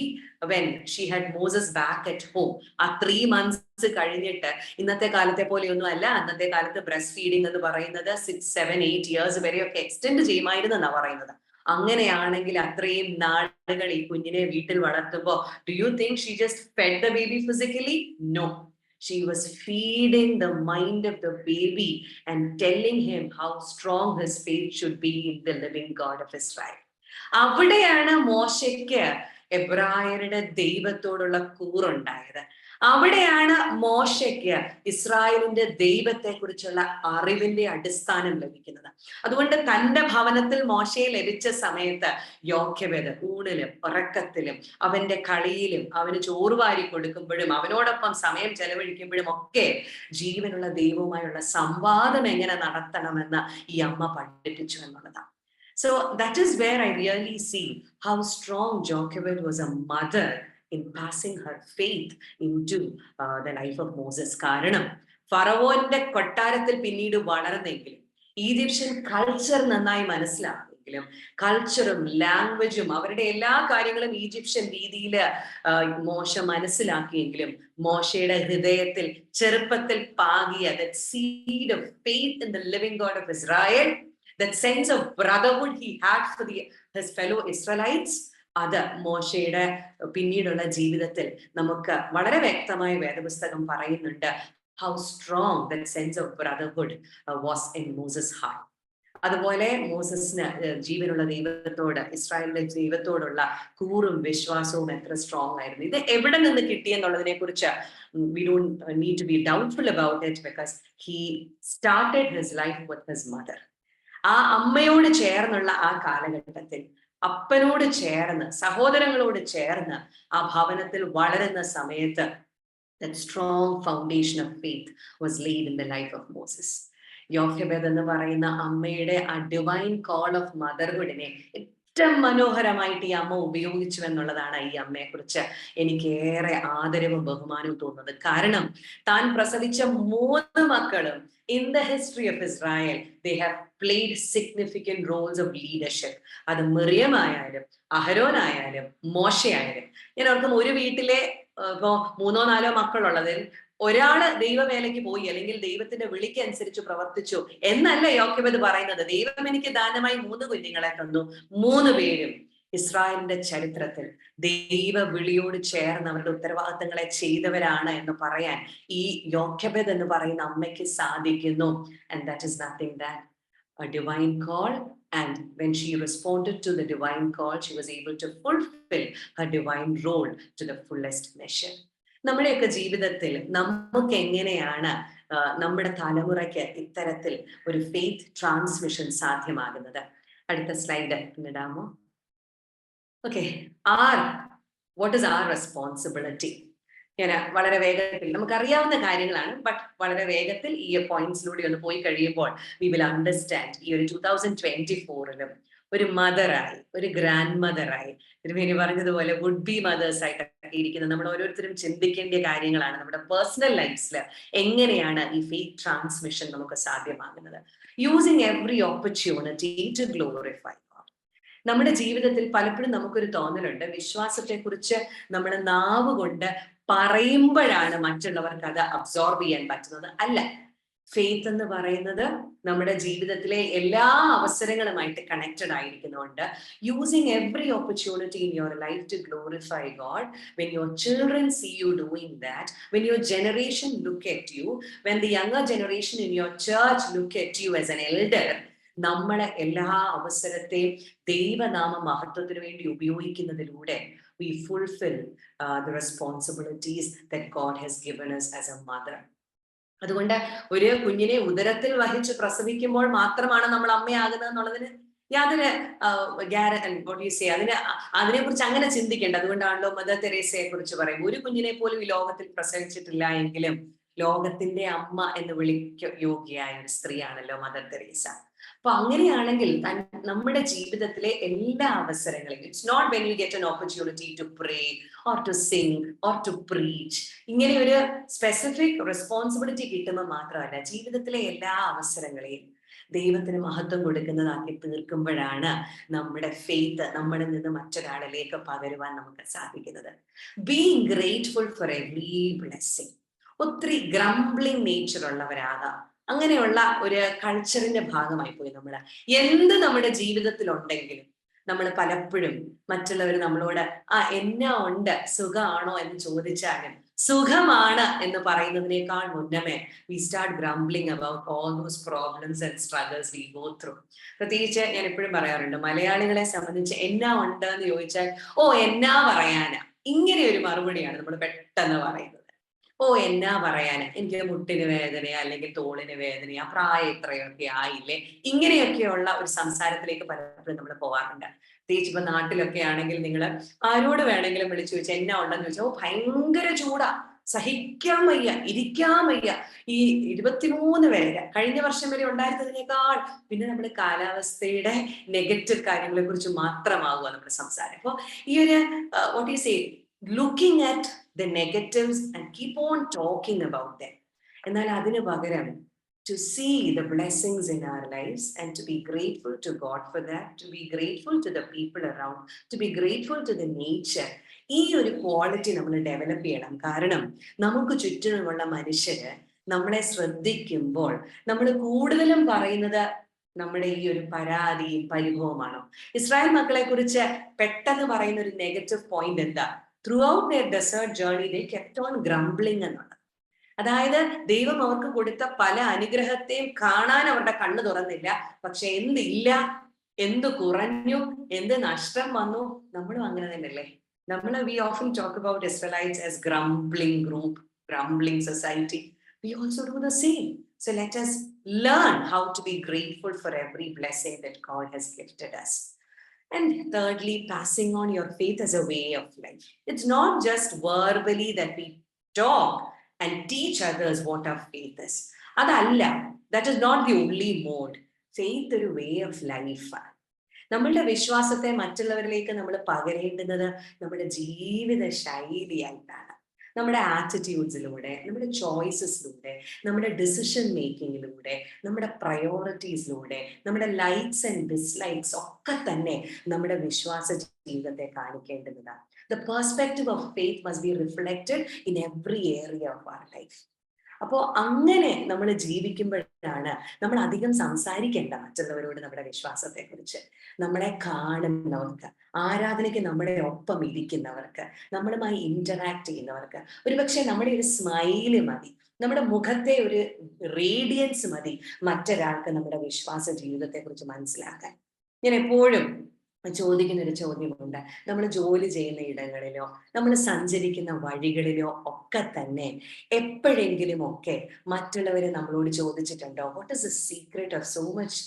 when she had Moses back at home, ആ 3 months കഴിഞ്ഞിട്ട്, ഇന്നത്തെ കാലത്തെ പോലെയൊന്നും അല്ല, അന്നത്തെ കാലത്ത് ബ്രസ്റ്റ് ഫീഡിങ് എന്ന് പറയുന്നത് 6, 7, 8 years വരെയൊക്കെ എക്സ്റ്റെൻഡ് ചെയ്യുമായിരുന്നു എന്നാ പറയുന്നത്. അങ്ങനെയാണെങ്കിൽ അത്രയും നാളുകൾ ഈ കുഞ്ഞിനെ വീട്ടിൽ വളർത്തുമ്പോ do you think she just fed the baby physically? No, she was feeding the mind of the baby and telling him how strong his faith should be in the living God of Israel. അവിടെയാണ് മോശയ്ക്ക് എബ്രായരുടെ ദൈവത്തോടുള്ള കൂറുണ്ടായത്. അവിടെയാണ് മോശയ്ക്ക് ഇസ്രായേലിന്റെ ദൈവത്തെ കുറിച്ചുള്ള അറിവിന്റെ അടിസ്ഥാനം ലഭിക്കുന്നത്. അതുകൊണ്ട് തന്റെ ഭവനത്തിൽ മോശയെ ലഭിച്ച സമയത്ത് യോക്കെബെദ് ഊണിലും ഉറക്കത്തിലും അവന്റെ കളിയിലും അവന് ചോറുവാരി കൊടുക്കുമ്പോഴും അവനോടൊപ്പം സമയം ചെലവഴിക്കുമ്പോഴും ഒക്കെ ജീവനുള്ള ദൈവവുമായുള്ള സംവാദം എങ്ങനെ നടത്തണമെന്ന് ഈ അമ്മ പഠിപ്പിച്ചു എന്നുള്ളതാണ്. So that is where I really see how strong Jochebed was a mother in passing her faith into the life of Moses. കാരണം ഫറവോന്റെ കൊട്ടാരത്തിൽ പിന്നീട് വളർന്നെങ്കിലും ഈജിപ്ഷ്യൻ കൾച്ചർ നന്നായി മനസ്സിലാക്കിയെങ്കിലും കൾച്ചറും ലാംഗ്വേജും അവരുടെ എല്ലാ കാര്യങ്ങളും ഈജിപ്ഷ്യൻ രീതിയിൽ മോശ മനസ്സിലാക്കിയെങ്കിലും മോശയുടെ ഹൃദയത്തിൽ ചെറുപ്പത്തിൽ പാകിയ that seed of faith in the living God of Israel, that sense of brotherhood he had for his fellow Israelites, അത് മോശയുടെ പിന്നീടുള്ള ജീവിതത്തിൽ നമുക്ക് വളരെ വ്യക്തമായി വേദപുസ്തകം പറയുന്നുണ്ട്. How strong that sense of brotherhood was in Moses' heart. അതുപോലെ മോസസിന് ജീവനുള്ള ദൈവത്തോട്, ഇസ്രായേലിന്റെ ദൈവത്തോടുള്ള കൂറും വിശ്വാസവും എത്ര സ്ട്രോങ് ആയിരുന്നു. ഇത് എവിടെ നിന്ന് കിട്ടിയെന്നുള്ളതിനെ കുറിച്ച് we don't need to be doubtful about it because he started his life with his mother. ആ അമ്മയോട് ചേർന്നുള്ള ആ കാലഘട്ടത്തിൽ അപ്പനോട് ചേർന്ന് സഹോദരങ്ങളോട് ചേർന്ന് ആ ഭവനത്തിൽ വളരുന്ന സമയത്ത് that strong foundation of faith was laid in the life of Moses. യോക്കെബെദ് എന്ന് പറയുന്ന അമ്മയുടെ ആ ഡിവൈൻ കോൾ ഓഫ് മദർഹുഡിനെ മനോഹരമായിട്ട് ഈ അമ്മ ഉപയോഗിച്ചു എന്നുള്ളതാണ് ഈ അമ്മയെ കുറിച്ച് എനിക്ക് ഏറെ ആദരവും ബഹുമാനവും തോന്നുന്നത്. കാരണം താൻ പ്രസവിച്ച 3 മക്കളും in the history of Israel, they have played significant roles of leadership. അത് മിറിയം ആയാലും അഹരോൻ ആയാലും മോശ ആയാലും. ഞാൻ ഓർക്കും ഒരു വീട്ടിലെ ഇപ്പോ 3-4 മക്കളുള്ളതിൽ ഒരാള് ദൈവവേലയ്ക്ക് പോയി അല്ലെങ്കിൽ ദൈവത്തിന്റെ വിളിക്ക് അനുസരിച്ച് പ്രവർത്തിച്ചു എന്നല്ല യോക്യബേദ് പറയുന്നത്. ദൈവം എനിക്ക് ദാനമായി 3 കുഞ്ഞുങ്ങളെ തന്നു. 3 പേരും ഇസ്രായേലിന്റെ ചരിത്രത്തിൽ ദൈവ വിളിയോട് ചേർന്ന് അവരുടെ ഉത്തരവാദിത്തങ്ങളെ ചെയ്തവരാണ് എന്ന് പറയാൻ ഈ യോക്യബേദ് എന്ന് പറയുന്ന അമ്മയ്ക്ക് സാധിക്കുന്നു. And that is nothing that a divine call, and when she responded to the divine call, she was able to fulfill her divine role to the fullest measure. നമ്മുടെയൊക്കെ ജീവിതത്തിൽ നമുക്ക് എങ്ങനെയാണ് നമ്മുടെ തലമുറയ്ക്ക് ഇത്തരത്തിൽ ഒരു ഫെയ്ത്ത് ട്രാൻസ്മിഷൻ സാധ്യമാകുന്നത്? അടുത്ത സ്ലൈഡ് ഇടാമോ? Okay, what is our responsibility? ഞാൻ വളരെ വേഗത്തിൽ, നമുക്കറിയാവുന്ന കാര്യങ്ങളാണ്, ബട്ട് വളരെ വേഗത്തിൽ ഈ പോയിന്റ്സിലൂടെ ഒന്ന് പോയി കഴിയുമ്പോൾ വി വിൽ അണ്ടർസ്റ്റാൻഡ്. ഈ ഒരു 2024-ലും ഒരു മദറായി, ഒരു ഗ്രാൻഡ് മദറായി, തിരുമേനി പറഞ്ഞതുപോലെ വുഡ് ബി മദേഴ്സ് ആയിട്ടൊക്കെ ഇരിക്കുന്ന നമ്മൾ ഓരോരുത്തരും ചിന്തിക്കേണ്ട കാര്യങ്ങളാണ്. നമ്മുടെ പേഴ്സണൽ ലൈഫ്സിൽ എങ്ങനെയാണ് ഈ ഫെയ്ത്ത് ട്രാൻസ്മിഷൻ നമുക്ക് സാധ്യമാകുന്നത്? Using every opportunity to glorify God. നമ്മുടെ ജീവിതത്തിൽ പലപ്പോഴും നമുക്കൊരു തോന്നലുണ്ട്, വിശ്വാസത്തെ കുറിച്ച് നമ്മൾ നാവ് കൊണ്ട് പറയുമ്പോഴാണ് മറ്റുള്ളവർക്ക് അത് അബ്സോർബ് ചെയ്യാൻ പറ്റുന്നത്. അല്ല, ഫെയ്ത്ത് എന്ന് പറയുന്നത് നമ്മുടെ ജീവിതത്തിലെ എല്ലാ അവസരങ്ങളുമായിട്ട് കണക്റ്റഡ് ആയിരിക്കുന്നുണ്ട്. Using every opportunity in your life to glorify God. When your children see you doing that, when your generation look at you, when the younger generation in your church look at you as an elder, നമ്മളെ എല്ലാ അവസരത്തെയും ദൈവനാമ മഹത്വത്തിന് വേണ്ടി ഉപയോഗിക്കുന്നതിലൂടെ we fulfill the responsibilities that God has given us as a mother. അതുകൊണ്ട് ഒരു കുഞ്ഞിനെ ഉദരത്തിൽ വഹിച്ച് പ്രസവിക്കുമ്പോൾ മാത്രമാണ് നമ്മൾ അമ്മയാകുന്നത് എന്നുള്ളതിന് യാതൊരു അതിനെ കുറിച്ച് അങ്ങനെ ചിന്തിക്കേണ്ട. അതുകൊണ്ടാണല്ലോ മദർ തെരേസയെ കുറിച്ച് പറയും, ഒരു കുഞ്ഞിനെ പോലും ഈ ലോകത്തിൽ പ്രസവിച്ചിട്ടില്ല എങ്കിലും ലോകത്തിന്റെ അമ്മ എന്ന് യോഗ്യയായ ഒരു സ്ത്രീയാണല്ലോ മദർ തെരേസ. അപ്പൊ അങ്ങനെയാണെങ്കിൽ നമ്മുടെ ജീവിതത്തിലെ എല്ലാ അവസരങ്ങളും, it's not when you get an opportunity to pray or to sing or to preach, ഇങ്ങനെ ഒരു സ്പെസിഫിക് റെസ്പോൺസിബിലിറ്റി കിട്ടുമ്പോൾ മാത്രമല്ല, ജീവിതത്തിലെ എല്ലാ അവസരങ്ങളെയും ദൈവത്തിന് മഹത്വം കൊടുക്കുന്നതാക്കി തീർക്കുമ്പോഴാണ് നമ്മുടെ ഫെയ്ത്ത് നമ്മളിൽ നിന്ന് മറ്റൊരാളിലേക്ക് പകരുവാൻ നമുക്ക് സാധിക്കുന്നത്. Being grateful for every blessing. ഒത്തിരി ഗ്രംബ്ലിംഗ് നേച്ചർ ഉള്ളവരാകാം. അങ്ങനെയുള്ള ഒരു കൾച്ചറിന്റെ ഭാഗമായി പോയി നമ്മൾ. എന്ത് നമ്മുടെ ജീവിതത്തിൽ ഉണ്ടെങ്കിലും നമ്മൾ പലപ്പോഴും മറ്റുള്ളവർ നമ്മളോട് എന്നാ ഉണ്ട്, സുഖമാണോ എന്ന് ചോദിച്ചാലും സുഖമാണ് എന്ന് പറയുന്നതിനേക്കാൾ മുന്നമേ we start grumbling about all those problems and struggles we go through. പ്രത്യേകിച്ച് ഞാൻ എപ്പോഴും പറയാറുണ്ട്, മലയാളികളെ സംബന്ധിച്ച് എന്നാ ഉണ്ട് എന്ന് ചോദിച്ചാൽ എന്നാ പറയാനാ, ഇങ്ങനെ ഒരു മറുപടിയാണ് നമ്മൾ പെട്ടെന്ന് പറയുന്നത്. എന്നാ പറയാന്, എനിക്ക് മുട്ടിന് വേദനയാ അല്ലെങ്കിൽ തോളിന് വേദനയാ, പ്രായം ഇത്രയൊക്കെ ആയില്ലേ, ഇങ്ങനെയൊക്കെയുള്ള ഒരു സംസാരത്തിലേക്ക് പലപ്പോഴും നമ്മൾ പോകാറുണ്ട്. പ്രത്യേകിച്ച് ഇപ്പൊ നാട്ടിലൊക്കെ ആണെങ്കിൽ നിങ്ങൾ ആരോട് വേണമെങ്കിലും വിളിച്ചു ചോദിച്ചാൽ എന്നാ ഉണ്ടെന്ന് ചോദിച്ചാൽ ഭയങ്കര ചൂടാ, സഹിക്കാൻ വയ്യ, ഇരിക്കാൻ വയ്യ, ഈ 23 വരെ കഴിഞ്ഞ വർഷം വരെ ഉണ്ടായിരുന്നതിനേക്കാൾ പിന്നെ നമ്മൾ കാലാവസ്ഥയുടെ നെഗറ്റീവ് കാര്യങ്ങളെ കുറിച്ച് മാത്രമാകുക നമ്മുടെ സംസാരം. അപ്പൊ ഈ ഒരു what you say, looking at the negatives and keep on talking about them. എന്നാൽ അതിന് പകരം to see the blessings in our lives and to be grateful to God for that, to be grateful to the people around, to be grateful to the nature. ഈ ഒരു quality നമ്മൾ develop ചെയ്യണം. കാരണം നമുക്ക് ചുറ്റുമുള്ള മനുഷ്യര് നമ്മളെ ശ്രദ്ധിക്കുമ്പോൾ നമ്മൾ കൂടുതലും പറയുന്നത് നമ്മുടെ ഈ ഒരു പരാതിയും പരിഭവമാണോ? ഇസ്രായേൽ മക്കളെ കുറിച്ച് പെട്ടെന്ന് പറയുന്ന ഒരു നെഗറ്റീവ് പോയിന്റ് എന്താ? Throughout their desert journey, they kept on grumbling എന്നുള്ളത്. അതായത് ദൈവം അവർക്ക് കൊടുത്ത പല അനുഗ്രഹത്തെയും കാണാൻ അവരുടെ കണ്ണ് തുറന്നില്ല. പക്ഷെ എന്തില്ല, എന്ത് കുറഞ്ഞു, എന്ത് നഷ്ടം വന്നു, നമ്മളും അങ്ങനെ തന്നെയല്ലേ? we often talk about Israelites as grumbling group, grumbling society. We also do the same. So let us learn how to be grateful for every blessing that God has gifted us. And thirdly, passing on your faith as a way of life. It's not just verbally that we talk and teach others what our faith is. That is not the only mode. Faith is a way of life. നമ്മളുടെ വിശ്വാസത്തെ മറ്റുള്ളവരിലേക്ക് നമ്മൾ പകരേണ്ടുന്നത് നമ്മുടെ ജീവിത ശൈലിയായിട്ടാണ്. നമ്മുടെ ആറ്റിറ്റ്യൂഡ്സിലൂടെ, നമ്മുടെ ചോയ്സസിലൂടെ, നമ്മുടെ decision മേക്കിങ്ങിലൂടെ, നമ്മുടെ പ്രയോറിറ്റീസിലൂടെ, നമ്മുടെ ലൈക്സ് ആൻഡ് ഡിസ്ലൈക്സ് ഒക്കെ തന്നെ നമ്മുടെ വിശ്വാസ ജീവിതത്തെ കാണിക്കേണ്ടതാണ്. The perspective of faith must be reflected in every area of our life. അപ്പോൾ അങ്ങനെ നമ്മൾ ജീവിക്കുമ്പോഴാണ് നമ്മൾ അധികം സംസാരിക്കേണ്ട മറ്റുള്ളവരോട് നമ്മുടെ വിശ്വാസത്തെ കുറിച്ച്. നമ്മളെ കാണുന്നവർക്ക്, ആരാധനയ്ക്ക് നമ്മുടെ ഒപ്പം ഇരിക്കുന്നവർക്ക്, നമ്മളുമായി ഇന്ററാക്ട് ചെയ്യുന്നവർക്ക് ഒരുപക്ഷെ നമ്മുടെ ഒരു സ്മൈല് മതി, നമ്മുടെ മുഖത്തെ ഒരു റേഡിയൻസ് മതി മറ്റൊരാൾക്ക് നമ്മുടെ വിശ്വാസ ജീവിതത്തെ കുറിച്ച് മനസ്സിലാക്കാൻ. ഞാൻ എപ്പോഴും ചോദിക്കുന്ന ഒരു ചോദ്യമുണ്ട്. നമ്മൾ ജോലി ചെയ്യുന്ന ഇടങ്ങളിലോ നമ്മൾ സഞ്ചരിക്കുന്ന വഴികളിലോ ഒക്കെ തന്നെ എപ്പോഴെങ്കിലും ഒക്കെ മറ്റുള്ളവർ നമ്മളോട് ചോദിച്ചിട്ടുണ്ടോ, what is the secret of so much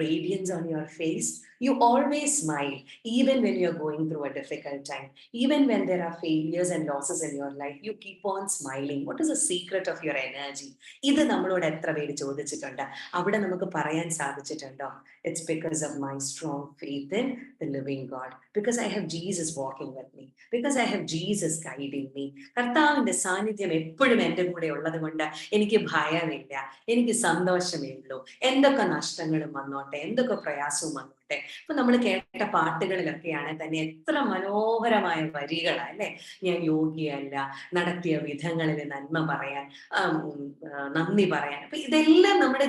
radiance on your face? You always smile even when you're going through a difficult time, even when there are failures and losses in your life, you keep on smiling. What is the secret of your energy? ഇത് നമ്മളോട് എത്ര പേര് ചോദിച്ചിട്ടുണ്ട്? അവിടെ നമുക്ക് പറയാൻ സാധിച്ചിട്ടുണ്ടോ? It's because of my strong faith in the living God, because I have Jesus walking with me, because I have Jesus guiding me. കർത്താവിന്റെ സാന്നിധ്യം എപ്പോഴും എൻ്റെ കൂടെ ഉള്ളത് കൊണ്ട് എനിക്ക് ഭയമില്ല, എനിക്ക് സന്തോഷമേ ഉള്ളൂ. എന്തൊക്കെ നഷ്ടങ്ങളും വന്നോട്ടെ, എന്തൊക്കെ പ്രയാസവും വന്നോട്ടെ. ഇപ്പൊ നമ്മൾ കേട്ട പാട്ടുകളിലൊക്കെയാണ് തന്നെ എത്ര മനോഹരമായ വരികളാ അല്ലെ. ഞാൻ യോഗ്യയല്ല, നടത്തിയ വിധങ്ങളിൽ നന്മ പറയാൻ, നന്ദി പറയാൻ. അപ്പൊ ഇതെല്ലാം നമ്മുടെ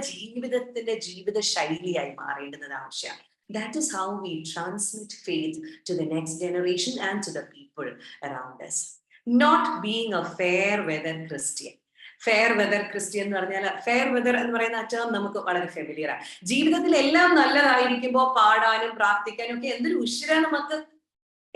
ജീവിത ശൈലിയായി മാറേണ്ടുന്നത് ആവശ്യമാണ്. That is how we transmit faith to the next generation and to the people around us. Not being a fair weather Christian. Fair weather Christian എന്ന് പറഞ്ഞാൽ, ഫെയർ വെതർ എന്ന് പറയുന്ന ആ ടേം നമുക്ക് വളരെ ഫെമിലിയറാണ്. ജീവിതത്തിൽ എല്ലാം നല്ലതായിരിക്കുമ്പോൾ പാടാനും പ്രാർത്ഥിക്കാനും ഒക്കെ എന്തൊരു ഉശിരാണ് നമുക്ക്.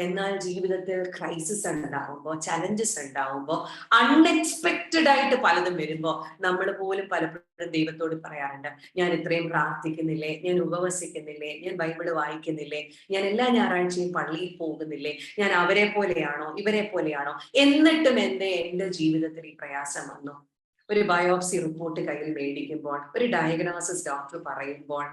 എന്നാൽ ജീവിതത്തിൽ ക്രൈസിസ് ഉണ്ടാവുമ്പോൾ, ചലഞ്ചസ് ഉണ്ടാവുമ്പോൾ, അൺഎക്സ്പെക്റ്റഡ് ആയിട്ട് പലതും വരുമ്പോൾ നമ്മൾ പോലും പലപ്പോഴും ദൈവത്തോട് പറയാറുണ്ട്, ഞാൻ ഇത്രയും പ്രാർത്ഥിക്കുന്നില്ലേ, ഞാൻ ഉപവസിക്കുന്നില്ലേ, ഞാൻ ബൈബിള് വായിക്കുന്നില്ലേ, ഞാൻ എല്ലാ ഞായറാഴ്ചയും പള്ളിയിൽ പോകുന്നില്ലേ, ഞാൻ അവരെ പോലെയാണോ ഇവരെ പോലെയാണോ, എന്നിട്ടും എൻ്റെ ജീവിതത്തിൽ ഈ പ്രയാസം വന്നു. ഒരു ബയോപ്സി റിപ്പോർട്ട് കയ്യിൽ മേടിക്കുമ്പോൾ, ഒരു ഡയഗ്നോസിസ് ഡോക്ടർ പറയുമ്പോൾ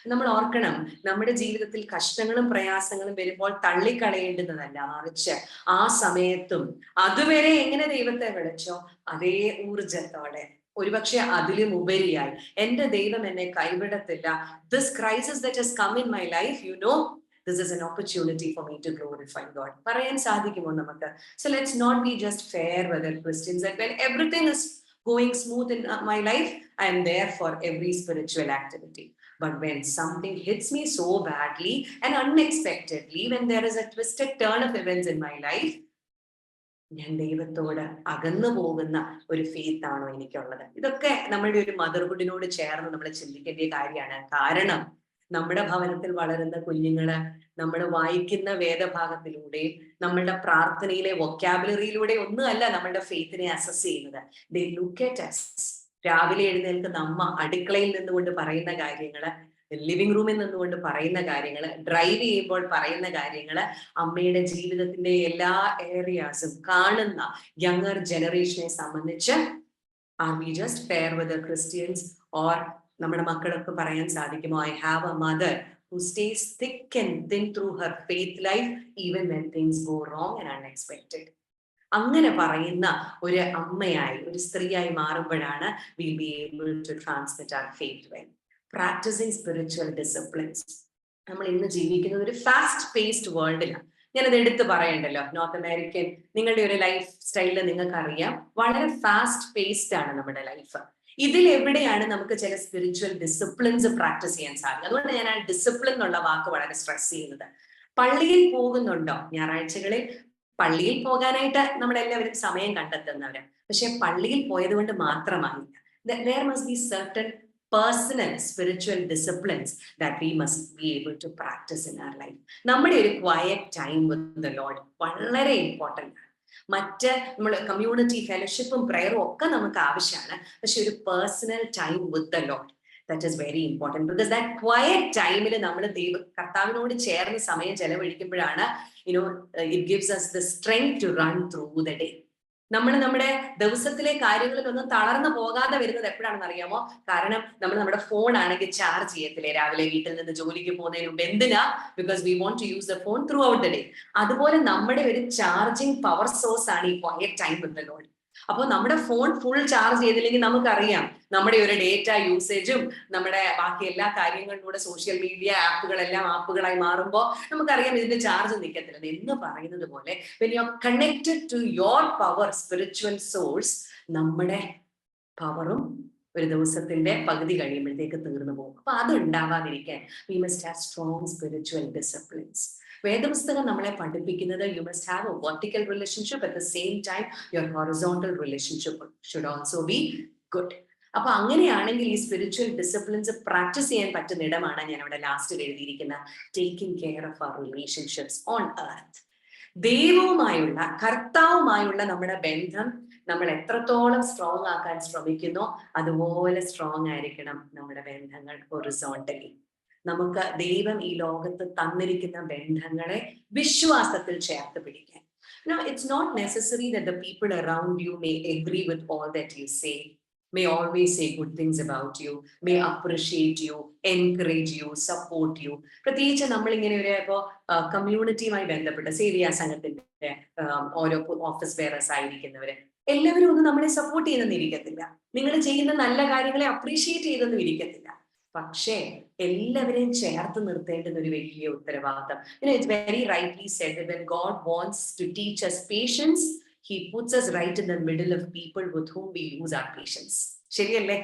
നമ്മൾ ഓർക്കണം, നമ്മുടെ ജീവിതത്തിൽ കഷ്ടങ്ങളും പ്രയാസങ്ങളും വരുമ്പോൾ തള്ളിക്കളയേണ്ടുന്നതല്ല, മറിച്ച് ആ സമയത്തും അതുവരെ എങ്ങനെ ദൈവത്തെ വിളിച്ചോ അതേ ഊർജത്തോടെ, ഒരുപക്ഷെ അതിലും ഉപരിയായി എൻ്റെ ദൈവം എന്നെ കൈവിടത്തില്ല. This crisis that has come in my life, this is an opportunity for me to glorify God. പറയാൻ സാധിക്കുമോ നമുക്ക്? So let's not be just fair weather Christians that when everything is going smooth in my life, I am there for every spiritual activity. But when something hits me so badly and unexpectedly, when there is a twisted turn of events in my life, ഞാൻ ദൈവത്തോട് അകന്നു പോകുന്ന ഒരു faith ആണോ എനിക്കുള്ളത്? ഇതൊക്കെ നമ്മളുടെ ഒരു മദർഹുഡിനോട് ചേർന്ന് നമ്മൾ ചിന്തിക്കേണ്ട കാര്യമാണ്. കാരണം നമ്മുടെ ഭവനത്തിൽ വളരുന്ന കുഞ്ഞുങ്ങള് നമ്മൾ വായിക്കുന്ന വേദഭാഗത്തിലൂടെ, നമ്മളുടെ പ്രാർത്ഥനയിലെ വൊക്കാബുലറിയിലൂടെ ഒന്നും അല്ല നമ്മളുടെ ഫെയ്ത്തിനെ അസസ് ചെയ്യുന്നത്. They look at us. രാവിലെ എഴുന്നേൽക്കുന്ന അമ്മ അടുക്കളയിൽ നിന്നുകൊണ്ട് പറയുന്ന കാര്യങ്ങള്, ലിവിംഗ് റൂമിൽ നിന്നുകൊണ്ട് പറയുന്ന കാര്യങ്ങള്, ഡ്രൈവ് ചെയ്യുമ്പോൾ പറയുന്ന കാര്യങ്ങള്, അമ്മയുടെ ജീവിതത്തിന്റെ എല്ലാ ഏരിയാസും കാണുന്ന യങ്ങർ ജനറേഷനെ സംബന്ധിച്ച് are we just fair with Christians? Or നമ്മുടെ മക്കൾക്ക് പറയാൻ സാധിക്കുമോ, I have a mother who stays thick and thin through her faith life even when things go wrong and unexpected? അങ്ങനെ പറയുന്ന ഒരു അമ്മയായി, ഒരു സ്ത്രീയായി മാറുമ്പോഴാണ് we'll be able to transmit our faith well. Practicing spiritual disciplines. നമ്മൾ ഇന്ന് ജീവിക്കുന്നത് ഒരു fast paced വേൾഡിലാണ്. ഞാനത് എടുത്ത് പറയണ്ടല്ലോ, നോർത്ത് അമേരിക്കൻ നിങ്ങളുടെ ഒരു ലൈഫ് സ്റ്റൈലിൽ നിങ്ങൾക്ക് അറിയാം, വളരെ ഫാസ്റ്റ് പേസ്ഡ് ആണ് നമ്മുടെ ലൈഫ്. ഇതിൽ എവിടെയാണ് നമുക്ക് ചില സ്പിരിച്വൽ ഡിസിപ്ലിൻസ് പ്രാക്ടീസ് ചെയ്യാൻ സാധിക്കും? അതുകൊണ്ട് ഞാൻ ആ ഡിസിപ്ലിൻ എന്നുള്ള വാക്ക് വളരെ സ്ട്രെസ് ചെയ്യുന്നത്. പള്ളിയിൽ പോകുന്നുണ്ടോ? ഞായറാഴ്ചകളിൽ പള്ളിയിൽ പോകാനായിട്ട് നമ്മളെല്ലാവരും സമയം കണ്ടെത്തുന്നവര്. പക്ഷെ പള്ളിയിൽ പോയത് കൊണ്ട് മാത്രമായില്ല. There must be certain personal spiritual disciplines that we must be able to practice in our life. നമ്മുടെ ഒരു quiet time with the Lord വളരെ ഇമ്പോർട്ടൻ്റ് ആണ്. മറ്റ് നമ്മൾ കമ്മ്യൂണിറ്റി ഫെലോഷിപ്പും പ്രയറും ഒക്കെ നമുക്ക് ആവശ്യമാണ്. പക്ഷെ ഒരു personal time with the Lord, that is very important, because that quiet ടൈമിൽ നമ്മൾ കർത്താവിനോട് ചേർന്ന് സമയം ചെലവഴിക്കുമ്പോഴാണ് it gives us the strength to run through the day. നമ്മുടെ ദിവസത്തിലെ കാര്യങ്ങളിലൊന്നും തളർന്നു പോകാതെ വരുന്നത് എപ്പോഴാണെന്ന് അറിയാമോ? കാരണം നമ്മുടെ ഫോൺ ആണെങ്കിൽ ചാർജ് ചെയ്യത്തില്ലേ രാവിലെ വീട്ടിൽ നിന്ന് ജോലിക്ക് പോകുന്നതിന് മുമ്പ്? എന്തിനാ? Because we want to use the phone throughout the day. അതുപോലെ നമ്മുടെ ഒരു ചാർജിങ് പവർ സോഴ്സ് ആണ് ഈ quiet time with the Lord. അപ്പോൾ നമ്മുടെ ഫോൺ ഫുൾ ചാർജ് ചെയ്തില്ലെങ്കിൽ നമുക്കറിയാം നമ്മുടെ ഒരു ഡേറ്റ യൂസേജും നമ്മുടെ ബാക്കി എല്ലാ കാര്യങ്ങളിലൂടെ സോഷ്യൽ മീഡിയ ആപ്പുകളെല്ലാം ആപ്പുകളായി മാറുമ്പോൾ നമുക്കറിയാം ഇതിന്റെ ചാർജ് നിൽക്കത്തില്ല. എന്ന് പറയുന്നത് പോലെ when you are connected to your power spiritual source, നമ്മുടെ പവറും ഒരു ദിവസത്തിന്റെ പകുതി കഴിയുമ്പോഴത്തേക്ക് തീർന്നു പോകും. അപ്പൊ അത് ഉണ്ടാവാതിരിക്കാൻ we must have strong spiritual disciplines. വേദപുസ്തകം നമ്മളെ പഠിപ്പിക്കുന്നത് you must have a vertical relationship, at the same time your horizontal relationship should also be good. അപ്പൊ അങ്ങനെയാണെങ്കിൽ ഈ സ്പിരിച്വൽ ഡിസിപ്ലിൻസ് പ്രാക്ടീസ് ചെയ്യാൻ പറ്റുന്ന ഇടമാണ് ഞാൻ അവിടെ ലാസ്റ്റിൽ എഴുതിയിരിക്കുന്ന taking care of our relationships on earth. ദൈവവുമായുള്ള കർത്താവുമായുള്ള നമ്മുടെ ബന്ധം നമ്മൾ എത്രത്തോളം സ്ട്രോങ് ആക്കാൻ ശ്രമിക്കുന്നോ അതുപോലെ സ്ട്രോങ് ആയിരിക്കണം നമ്മുടെ ബന്ധങ്ങൾ ഹൊറിസോണ്ടലി. നമുക്ക് ദൈവം ഈ ലോകത്ത് തന്നിരിക്കുന്ന ബന്ധങ്ങളെ വിശ്വാസത്തിൽ ചേർത്ത് പിടിക്കാൻ. Now, it's not necessary that the people around you may agree with all that you say, may always say good things about you, may appreciate you, encourage you, support you. പ്രത്യേകിച്ച് നമ്മളിങ്ങനെ ഒരു ഇപ്പോൾ കമ്മ്യൂണിറ്റിയുമായി ബന്ധപ്പെട്ട് സേവിയ സംഘത്തിന്റെ ഓരോ office bearers ആയിരിക്കുന്നവര് എല്ലാവരും ഒന്നും നമ്മളെ സപ്പോർട്ട് ചെയ്തെന്ന് ഇരിക്കത്തില്ല. നിങ്ങൾ ചെയ്യുന്ന നല്ല കാര്യങ്ങളെ അപ്രീഷിയേറ്റ് ചെയ്തെന്നും ഇരിക്കത്തില്ല. പക്ഷേ എല്ലാവരെയും ചേർത്ത് നിർത്തേണ്ടുന്ന ഒരു വലിയ ഉത്തരവാദിത്തം. It's very rightly said that when God wants to teach us patience, He puts us right in the middle of people with whom we lose our patience. ശരിയല്ലേ?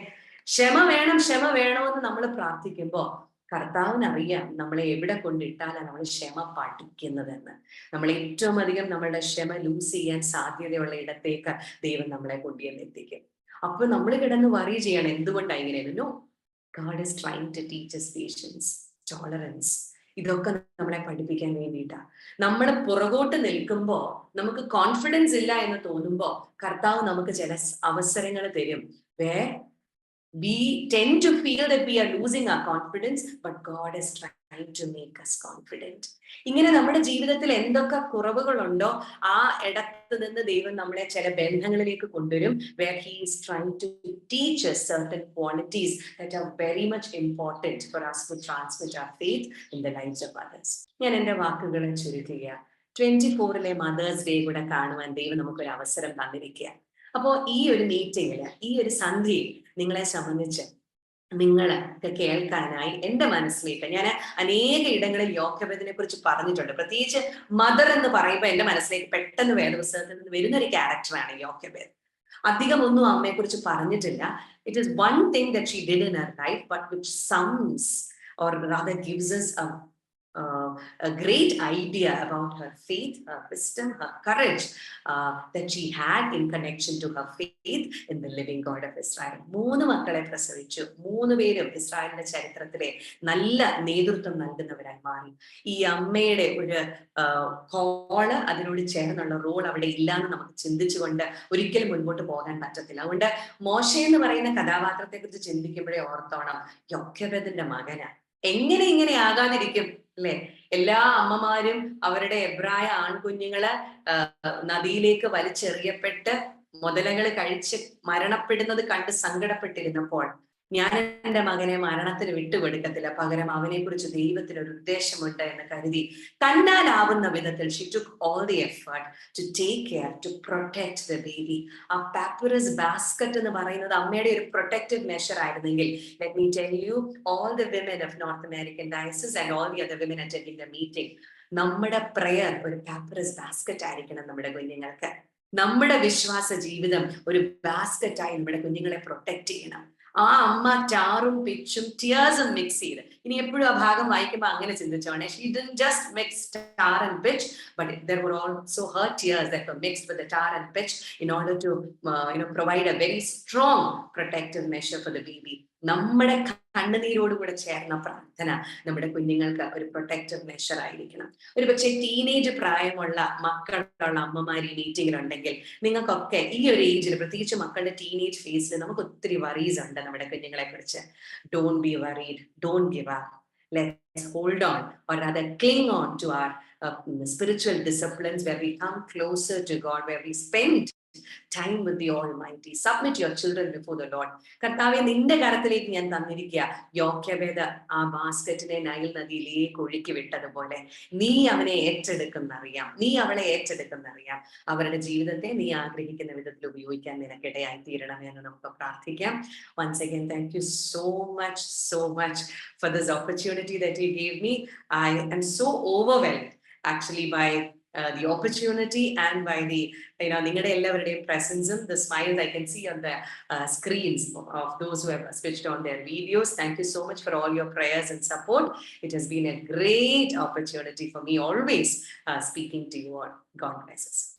ക്ഷമ വേണമെന്ന് നമ്മൾ പ്രാർത്ഥിക്കുമ്പോൾ കർത്താവിനറിയാം നമ്മളെ എവിടെ കൊണ്ടിട്ടാലാണ് നമ്മൾ ക്ഷമ പഠിക്കുന്നതെന്ന്. നമ്മൾ ഏറ്റവും അധികം നമ്മളുടെ ക്ഷമ ലൂസ് ചെയ്യാൻ സാധ്യതയുള്ള ഇടത്തേക്ക് ദൈവം നമ്മളെ കൊണ്ടുവന്നെത്തിക്കും. അപ്പൊ നമ്മൾ കിടന്ന് വറി ചെയ്യണം എന്തുകൊണ്ടാണ് ഇങ്ങനെ? God is trying to teach us patience, tolerance. ഇതൊക്കെ നമ്മളെ പഠിപ്പിക്കാൻ വേണ്ടിയിട്ടാ. നമ്മൾ പുറകോട്ട് നിൽക്കുമ്പോൾ നമുക്ക് കോൺഫിഡൻസ് ഇല്ല എന്ന് തോന്നുമ്പോൾ കർത്താവ് നമുക്ക് ചില അവസരങ്ങൾ തരും. where we tend to feel that we are losing our confidence, but God is trying to make us confident. ഇങ്ങനെ നമ്മുടെ ജീവിതത്തിൽ എന്തൊക്കെ കുറവുകളുണ്ടോ ആ ഇടത്ത് നിന്ന് ദൈവം നമ്മളെ ചില ബന്ധങ്ങളിലേക്ക് കൊണ്ടുവരും, where He is trying to teach us certain qualities that are very much important for us to transmit our faith in the lives of others. ഞാൻ എൻ്റെ വാക്കുകളെ ചുരുക്കുക. 24-ലെ മദേഴ്സ് ഡേ കൂടെ കാണുവാൻ ദൈവം നമുക്കൊരു അവസരം തന്നിരിക്കുക. അപ്പോ ഈ ഒരു മീറ്റിംഗില് ഈ ഒരു സന്ധ്യയിൽ നിങ്ങളെ സംബന്ധിച്ച് നിങ്ങളൊക്കെ കേൾക്കാനായി എന്റെ മനസ്സിലേക്ക് ഞാൻ അനേക ഇടങ്ങളിൽ യോക്കെബേദിനെ കുറിച്ച് പറഞ്ഞിട്ടുണ്ട്. പ്രത്യേകിച്ച് മദർ എന്ന് പറയുമ്പോൾ എന്റെ മനസ്സിലേക്ക് പെട്ടെന്ന് വേദപുസ്തകത്തിൽ നിന്ന് വരുന്നൊരു ക്യാരക്ടറാണ് യോക്കെബേദ്. അധികം ഒന്നും അമ്മയെ കുറിച്ച് പറഞ്ഞിട്ടില്ല. It is one thing that she did in her life, but which സംസ് or rather gives us a great idea about her faith, her wisdom, her courage that she had in connection to her faith in the living God of Israel. 3 മക്കളെ പ്രസവിച്ചു. 3 പേരും ഇസ്രായേലിന്റെ ചരിത്രത്തിലെ നല്ല നേതൃത്വം നൽകുന്നവരായി മാറി. ഈ അമ്മയുടെ ഒരു കോള്, അതിനോട് ചേർന്നുള്ള റോൾ അവിടെ ഇല്ലാന്ന് നമുക്ക് ചിന്തിച്ചുകൊണ്ട് ഒരിക്കലും മുൻപോട്ട് പോകാൻ പറ്റത്തില്ല. അതുകൊണ്ട് മോശെ എന്ന് പറയുന്ന കഥാപാത്രത്തെ കുറിച്ച് ചിന്തിക്കുമ്പോഴേ ഓർത്തോണം, യോക്കെബേദിന്റെ മകനാ. എങ്ങനെ ഇങ്ങനെ ആകാതിരിക്കും അല്ലെ? എല്ലാ അമ്മമാരും അവരുടെ എബ്രായ ആൺകുഞ്ഞുങ്ങള് നദിയിലേക്ക് വലിച്ചെറിയപ്പെട്ട് മുതലകള് കഴിച്ച് മരണപ്പെടുന്നത് കണ്ട് സങ്കടപ്പെട്ടിരുന്നപ്പോൾ ഞാൻ എൻ്റെ മകനെ മരണത്തിന് വിട്ടുകൊടുക്കത്തില്ല, പകരം അവനെ കുറിച്ച് ദൈവത്തിന് ഒരു ഉദ്ദേശമുണ്ട് എന്ന് കരുതി തന്നാലാവുന്ന വിധത്തിൽ she took all the effort to take care, to protect the baby. ആ പാപ്പുറസ് ബാസ്ക്കറ്റ് എന്ന് പറയുന്നത് അമ്മയുടെ ഒരു പ്രൊട്ടക്റ്റീവ് മെഷർ ആയിരുന്നെങ്കിൽ, let me tell you, all the women of North American Diocese and all the other women attending the meeting, നമ്മുടെ prayer ഒരു പാപ്പുറസ് basket ആയിരിക്കണം നമ്മുടെ കുഞ്ഞുങ്ങൾക്ക്. നമ്മുടെ വിശ്വാസ ജീവിതം ഒരു ബാസ്ക്കറ്റായി നമ്മുടെ കുഞ്ഞുങ്ങളെ പ്രൊട്ടക്ട് ചെയ്യണം. ആ അമ്മ ടാറും പിച്ചും ടിയേഴ്സും മിക്സ് ചെയ്ത്, ഇനി എപ്പോഴും ആ ഭാഗം വായിക്കുമ്പോൾ അങ്ങനെ ചിന്തിച്ചോണേ, she didn't just mix tar and pitch, but there were also her tears that were mixed with the tar and pitch in order to provide a very strong protective measure for the baby. നമ്മുടെ കണ്ണുനീരോടുകൂടെ ചേർന്ന പ്രാർത്ഥന നമ്മുടെ കുഞ്ഞുങ്ങൾക്ക് ഒരു protective measure ആയിരിക്കണം. ഒരു പക്ഷേ teenage പ്രായമുള്ള മക്കളുള്ള അമ്മമാർ ഈ മീറ്റിംഗിലുണ്ടെങ്കിൽ നിങ്ങൾക്കൊക്കെ ഈ ഒരു ഏജിൽ, പ്രത്യേകിച്ച് മക്കളുടെ ടീനേജ് ഫേസിൽ നമുക്ക് ഒത്തിരി വറീസ് ഉണ്ട് നമ്മുടെ കുഞ്ഞുങ്ങളെ കുറിച്ച്. Don't be worried, don't give up, let's hold on or rather cling on to our spiritual disciplines, where we come closer to God, where we spend time with the Almighty. Submit your children before the Lord. കർത്താവെ നിന്റെ കരത്തിലേക്ക് ഞാൻ തന്നിരിക്കുക. യോക്യവേദ ആ ബാസ്കറ്റിനെ Nile നദിയിലേക്ക് ഒഴുക്കി വിട്ടതുപോലെ നീ അവനെ ഏറ്റെടുക്കുന്നറിയാം, നീ അവളെ ഏറ്റെടുക്കുന്നറിയാം. അവരുടെ ജീവിതത്തെ നീ ആഗ്രഹിക്കുന്ന വിധത്തിൽ ഉപയോഗിക്കാൻ നിനക്കിടയായി തീരണമേ എന്ന് നമുക്ക് പ്രാർത്ഥിക്കാം. Once again, thank you so much for this opportunity that you gave me. I am so overwhelmed actually by the opportunity and by the നിങ്ങളുടെ എല്ലാവരുടെയും presence, the smiles I can see on the screens of those who have switched on their videos. Thank you so much for all your prayers and support. It has been a great opportunity for me always speaking to you all. God bless us.